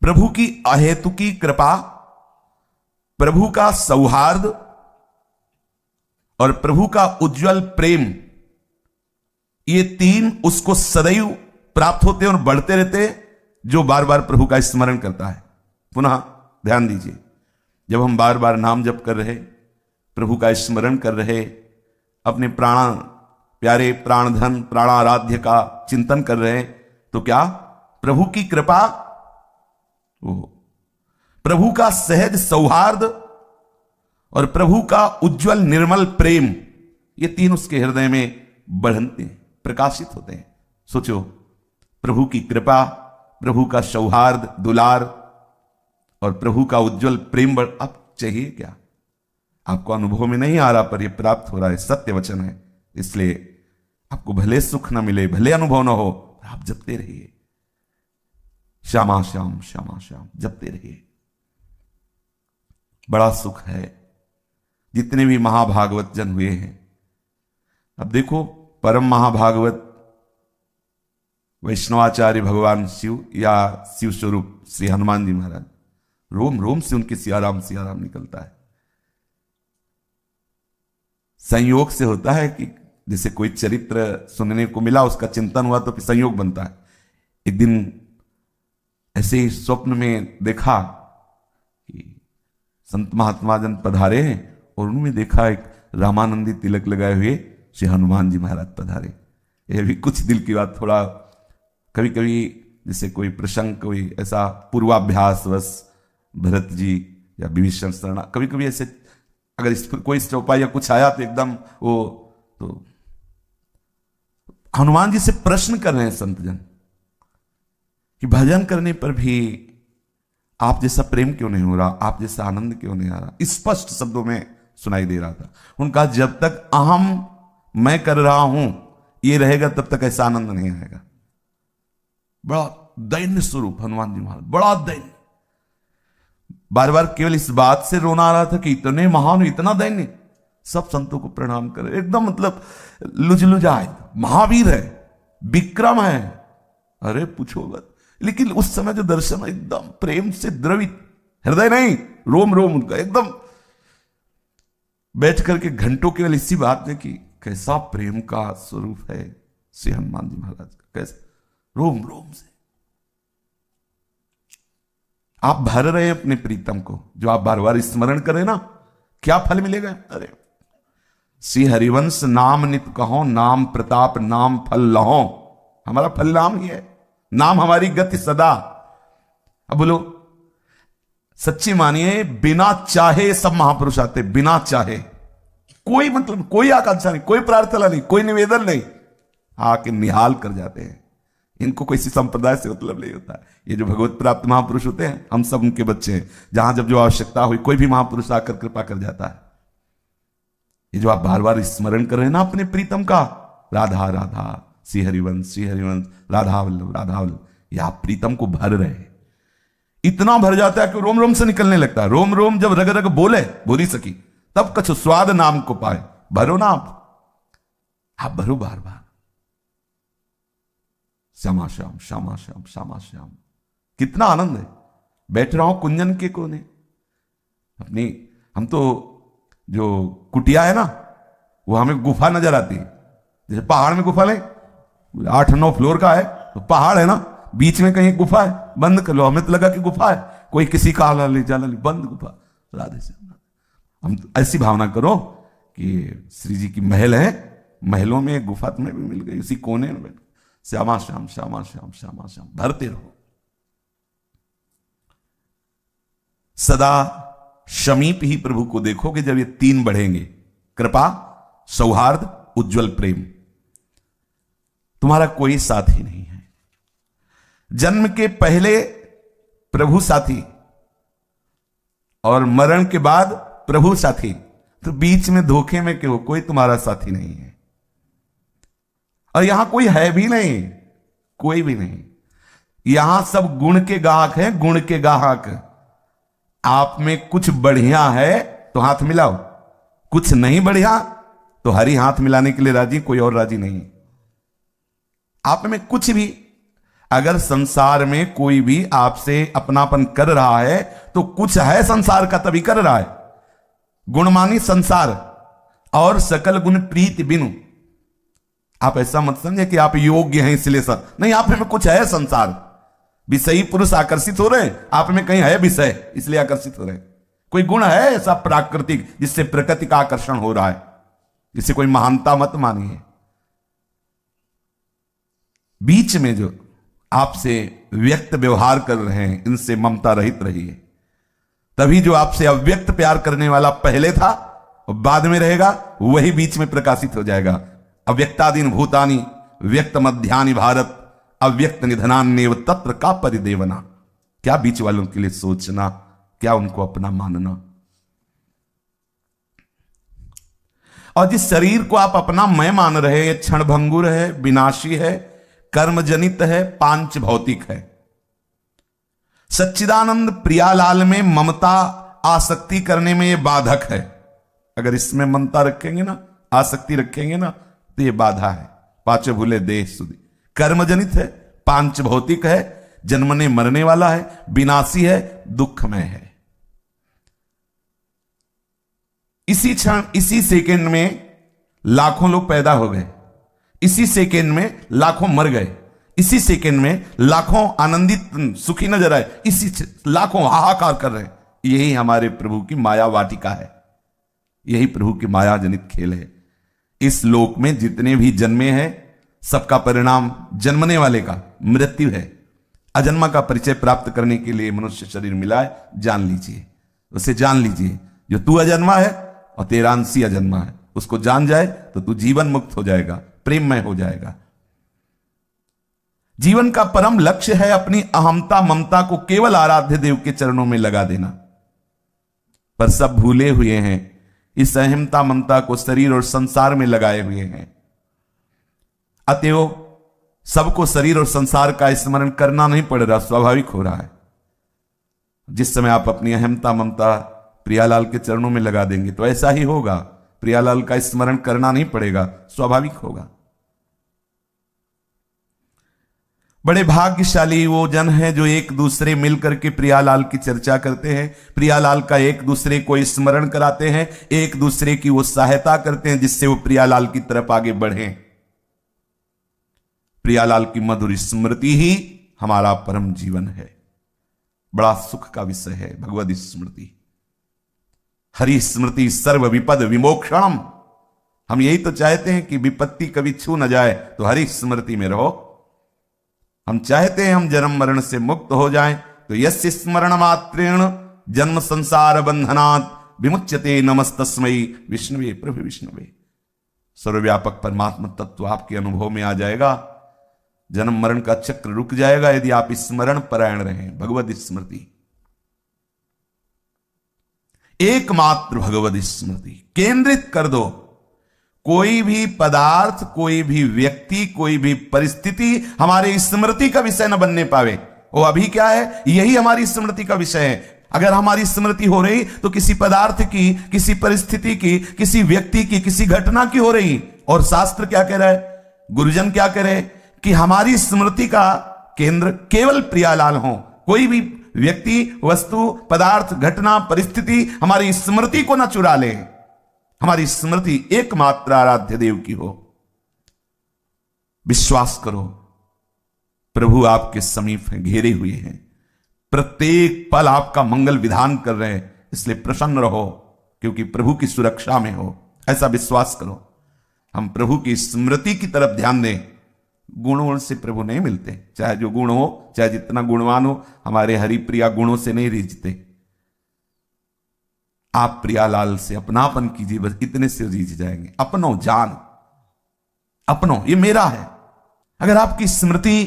प्रभु की अहेतुकी कृपा, प्रभु का सौहार्द और प्रभु का उज्जवल प्रेम, ये तीन उसको सदैव प्राप्त होते और बढ़ते रहते जो बार बार प्रभु का स्मरण करता है। पुनः ध्यान दीजिए, जब हम बार बार नाम जप कर रहे, प्रभु का स्मरण कर रहे, अपने प्यारे प्राणधन प्राणाराध्य का चिंतन कर रहे हैं, तो क्या प्रभु की कृपा, प्रभु का सहज सौहार्द और प्रभु का उज्जवल निर्मल प्रेम, ये तीन उसके हृदय में बढ़ते हैं, प्रकाशित होते हैं। सोचो, प्रभु की कृपा, प्रभु का सौहार्द दुलार और प्रभु का उज्जवल प्रेम अब चाहिए क्या? आपको अनुभव में नहीं आ रहा, पर यह प्राप्त हो रहा है, सत्य वचन है। इसलिए आपको भले सुख न मिले, भले अनुभव न हो, आप जपते रहिए, श्यामा श्याम श्यामा श्याम जपते रहिए। बड़ा सुख है। जितने भी महाभागवत जन हुए हैं, अब देखो, परम महाभागवत वैष्णवाचार्य भगवान शिव या शिव स्वरूप श्री हनुमान जी महाराज, रोम रोम से उनके सियाराम सियाराम निकलता है। संयोग से होता है कि जैसे कोई चरित्र सुनने को मिला, उसका चिंतन हुआ, तो फिर संयोग बनता है। एक दिन ऐसे ही स्वप्न में देखा कि संत महात्मा जन पधारे हैं और उनमें देखा एक रामानंदी तिलक लगाए हुए श्री हनुमान जी महाराज पधारे। यह भी कुछ दिल की बात, थोड़ा कभी कभी जैसे कोई प्रसंग, कोई ऐसा पूर्वाभ्यास बस भरत जी या विभीषण शरणा, कभी कभी ऐसे अगर इस पर कोई चौपाई या कुछ आया तो एकदम वो, तो हनुमान जी से प्रश्न कर रहे हैं संतजन कि भजन करने पर भी आप जैसा प्रेम क्यों नहीं हो रहा, आप जैसा आनंद क्यों नहीं आ रहा। स्पष्ट शब्दों में सुनाई दे रहा था। उनका जब तक अहम मैं कर रहा हूं ये रहेगा, तब तक ऐसा आनंद नहीं आएगा। बड़ा दैन्य स्वरूप हनुमान जी महाराज, बड़ा दैन्य। बार बार केवल इस बात से रोना आ रहा था कि इतने महान, इतना दैन्य। सब संतों को प्रणाम करे, एकदम मतलब लुजलुजाए, महावीर है, विक्रम है, अरे पूछो मत। लेकिन उस समय जो दर्शन एकदम प्रेम से द्रवित, हृदय नहीं, रोम रोम उनका एकदम, बैठ करके घंटों केवल इसी बात में कि कैसा प्रेम का स्वरूप है श्री हनुमान जी महाराज का, कैसे रोम रोम से आप भर रहे हैं अपने प्रीतम को, जो आप बार बार स्मरण करें ना, क्या फल मिलेगा? अरे श्री हरिवंश नाम नित कहो, नाम प्रताप नाम फल लहो। हमारा फल नाम ही है, नाम हमारी गति सदा। अब बोलो, सच्ची मानिए, बिना चाहे सब महापुरुष आते, बिना चाहे, कोई मतलब कोई आकांक्षा नहीं, कोई प्रार्थना नहीं, कोई निवेदन नहीं, आके निहाल कर जाते हैं। इनको कोई संप्रदाय से मतलब नहीं होता। ये जो भगवत प्राप्त महापुरुष होते हैं, हम सब उनके बच्चे हैं। जहां जब जो आवश्यकता हुई, कोई भी महापुरुष आकर कृपा कर जाता है। ये जो आप बार बार स्मरण कर रहे हैं ना अपने प्रीतम का, राधा राधा श्री हरिवंश राधा वल्लभ राधा वल्लभ, ये आप प्रीतम को भर रहे हैं। इतना भर जाता है कि रोम रोम से निकलने लगता है। रोम रोम जब रग रग बोले, बोली सकी, तब कछु स्वाद नाम को पाए। भरो ना आप भरो बार बार, श्यामा श्याम श्यामा श्याम श्यामा श्याम। कितना आनंद है। बैठ रहा हूं कुंजन के कोने अपनी, हम तो जो कुटिया है ना, वो हमें गुफा नजर आती है। जैसे पहाड़ में गुफा ले, 8-9 फ्लोर का है तो पहाड़ है ना, बीच में कहीं गुफा है, बंद कर लो। हमें तो लगा कि गुफा है, कोई किसी का हाला ले जाला ले, बंद गुफा। राधे श्याम। हम तो ऐसी भावना करो कि श्री जी की महल है, महलों में गुफा तुम्हें भी मिल गई, उसी कोने में बैठ श्यामा श्याम श्यामा श्याम श्यामा श्याम भरते रहो। सदा समीप ही प्रभु को देखोगे जब ये तीन बढ़ेंगे, कृपा, सौहार्द, उज्जवल प्रेम। तुम्हारा कोई साथी नहीं है। जन्म के पहले प्रभु साथी और मरण के बाद प्रभु साथी, तो बीच में धोखे में क्यों? कोई तुम्हारा साथी नहीं है। और यहां कोई है भी नहीं, कोई भी नहीं। यहां सब गुण के गाहक हैं, गुण के गाहक। आप में कुछ बढ़िया है तो हाथ मिलाओ, कुछ नहीं बढ़िया तो हरी हाथ मिलाने के लिए राजी, कोई और राजी नहीं। आप में कुछ भी अगर संसार में कोई भी आपसे अपनापन कर रहा है तो कुछ है संसार का, तभी कर रहा है। गुणमानी संसार और सकल गुण प्रीति बिनु। आप ऐसा मत समझे कि आप योग्य हैं इसलिए सर, नहीं, आप में कुछ है संसार। विषयी पुरुष आकर्षित हो रहे हैं, आप में कहीं है विषय इसलिए आकर्षित हो रहे हैं। कोई गुण है ऐसा प्राकृतिक जिससे प्रकृति का आकर्षण हो रहा है, जिससे कोई महानता मत मानिए। बीच में जो आपसे व्यक्त व्यवहार कर रहे हैं, इनसे ममता रहित रहिए, तभी जो आपसे अव्यक्त प्यार करने वाला पहले था और बाद में रहेगा, वही बीच में प्रकाशित हो जाएगा। अव्यक्तादीन भूतानि व्यक्त मध्यानि भारत अव्यक्त निधनान्येव तत्र का परिदेवना। क्या बीच वालों के लिए सोचना, क्या उनको अपना मानना। और जिस शरीर को आप अपना मैं मान रहे हैं, ये क्षणभंगुर है, विनाशी है, कर्मजनित है, पांच भौतिक है। सच्चिदानंद प्रियालाल में ममता आसक्ति करने में यह बाधक है। अगर इसमें ममता रखेंगे ना, आसक्ति रखेंगे ना, तो यह बाधा है। पांचों भूले देह सुधी, कर्मजनित है, पांच भौतिक है, जन्मने मरने वाला है, विनाशी है, दुखमय है। इसी क्षण, इसी सेकंड में लाखों लोग पैदा हो गए, इसी सेकंड में लाखों मर गए, इसी सेकंड में लाखों आनंदित सुखी नजर आए, इसी लाखों हाहाकार कर रहे हैं। यही हमारे प्रभु की माया वाटिका है, यही प्रभु की माया जनित खेल है। इस लोक में जितने भी जन्मे हैं, सबका परिणाम जन्मने वाले का मृत्यु है। अजन्मा का परिचय प्राप्त करने के लिए मनुष्य शरीर मिला है, जान लीजिए, उसे जान लीजिए। जो तू अजन्मा है और तेरा अंशी अजन्मा है, उसको जान जाए तो तू जीवन मुक्त हो जाएगा, प्रेममय हो जाएगा। जीवन का परम लक्ष्य है अपनी अहमता ममता को केवल आराध्य देव के चरणों में लगा देना। पर सब भूले हुए हैं, इस अहमता ममता को शरीर और संसार में लगाए हुए हैं। अतएव सबको शरीर और संसार का स्मरण करना नहीं पड़ रहा, स्वाभाविक हो रहा है। जिस समय आप अपनी अहमता ममता प्रियालाल के चरणों में लगा देंगे तो ऐसा ही होगा, प्रियालाल का स्मरण करना नहीं पड़ेगा, स्वाभाविक होगा। बड़े भाग्यशाली वो जन हैं जो एक दूसरे मिलकर के प्रियालाल की चर्चा करते हैं, प्रियालाल का एक दूसरे को स्मरण कराते हैं, एक दूसरे की वो सहायता करते हैं जिससे वो प्रियालाल की तरफ आगे बढ़ें। प्रियालाल की मधुर स्मृति ही हमारा परम जीवन है। बड़ा सुख का विषय है भगवद स्मृति। हरि स्मृति सर्व विपद विमोक्षणम। हम यही तो चाहते हैं कि विपत्ति कभी छू न जाए, तो हरि स्मृति में रहो। हम चाहते हैं हम जन्म मरण से मुक्त हो जाएं, तो यस्य स्मरण मात्रेण जन्म संसार बंधनात् विमुच्यते नमस्तस्मै विष्णुवे प्रभु विष्णुवे। सर्वव्यापक परमात्मा तत्व आपके अनुभव में आ जाएगा, जन्म मरण का चक्र रुक जाएगा यदि आप स्मरण परायण रहें। भगवद स्मृति, एकमात्र भगवद स्मृति केंद्रित कर दो। कोई भी पदार्थ, कोई भी व्यक्ति, कोई भी परिस्थिति हमारे स्मृति का विषय न बनने पावे। वो अभी क्या है, यही हमारी स्मृति का विषय है। अगर हमारी स्मृति हो रही तो किसी पदार्थ की, किसी परिस्थिति की, किसी व्यक्ति की, किसी घटना की हो रही। और शास्त्र क्या कह रहा है, गुरुजन क्या कह रहे कि हमारी स्मृति का केंद्र केवल प्रियालाल हो। कोई भी व्यक्ति, वस्तु, पदार्थ, घटना, परिस्थिति हमारी स्मृति को न चुरा ले। हमारी स्मृति एकमात्र आराध्य देव की हो। विश्वास करो, प्रभु आपके समीप हैं, घेरे हुए हैं, प्रत्येक पल आपका मंगल विधान कर रहे हैं। इसलिए प्रसन्न रहो, क्योंकि प्रभु की सुरक्षा में हो, ऐसा विश्वास करो। हम प्रभु की स्मृति की तरफ ध्यान दें। गुणों से प्रभु नहीं मिलते, चाहे जो गुण हो, चाहे जितना गुणवान हो, हमारे हरिप्रिया गुणों से नहीं रीझते। आप प्रियालाल से अपनापन कीजिए, बस इतने से रीझ जाएंगे। अपनो जान, अपनो, ये मेरा है। अगर आपकी स्मृति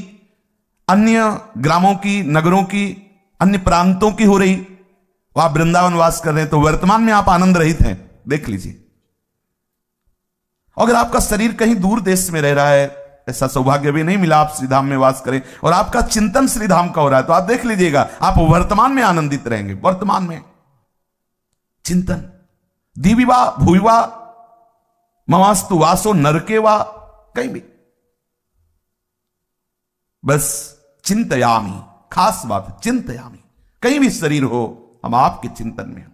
अन्य ग्रामों की, नगरों की, अन्य प्रांतों की हो रही, वो आप वृंदावन वास कर रहे हैं, तो वर्तमान में आप आनंद रहित हैं, देख लीजिए। अगर आपका शरीर कहीं दूर देश में रह रहा है, ऐसा सौभाग्य भी नहीं मिला आप श्रीधाम में वास करें, और आपका चिंतन श्रीधाम का हो रहा है, तो आप देख लीजिएगा, आप वर्तमान में आनंदित रहेंगे। वर्तमान में चिंतन, दिविवा भूविवा ममास्तु वासो नरके वा, कहीं भी बस चिंतयामी, खास बात चिंतयामी, कहीं भी शरीर हो हम आपके चिंतन में।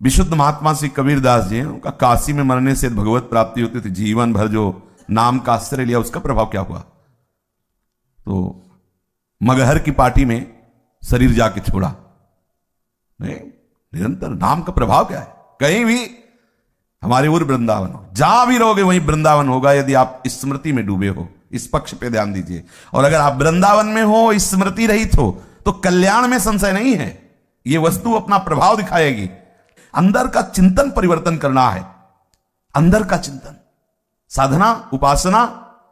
विशुद्ध महात्मा श्री कबीरदास जी हैं, उनका काशी में मरने से भगवत प्राप्ति होती थी, जीवन भर जो नाम का आश्रय लिया उसका प्रभाव क्या हुआ? तो मगहर की पार्टी में शरीर जाके छोड़ा। नहीं, निरंतर नाम का प्रभाव क्या है? कहीं भी हमारे उर वृंदावन हो, जहां भी रहोगे वहीं वृंदावन होगा, यदि आप स्मृति में डूबे हो। इस पक्ष पे ध्यान दीजिए। और अगर आप वृंदावन में हो, स्मृति रहित हो, तो कल्याण में संशय नहीं है, यह वस्तु अपना प्रभाव दिखाएगी। अंदर का चिंतन परिवर्तन करना है, अंदर का चिंतन, साधना उपासना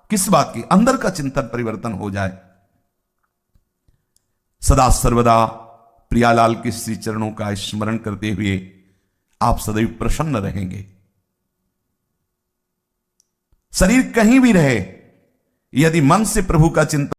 किस बात की? अंदर का चिंतन परिवर्तन हो जाए। सदा सर्वदा प्रियालाल के श्री चरणों का स्मरण करते हुए आप सदैव प्रसन्न रहेंगे। शरीर कहीं भी रहे, यदि मन से प्रभु का चिंतन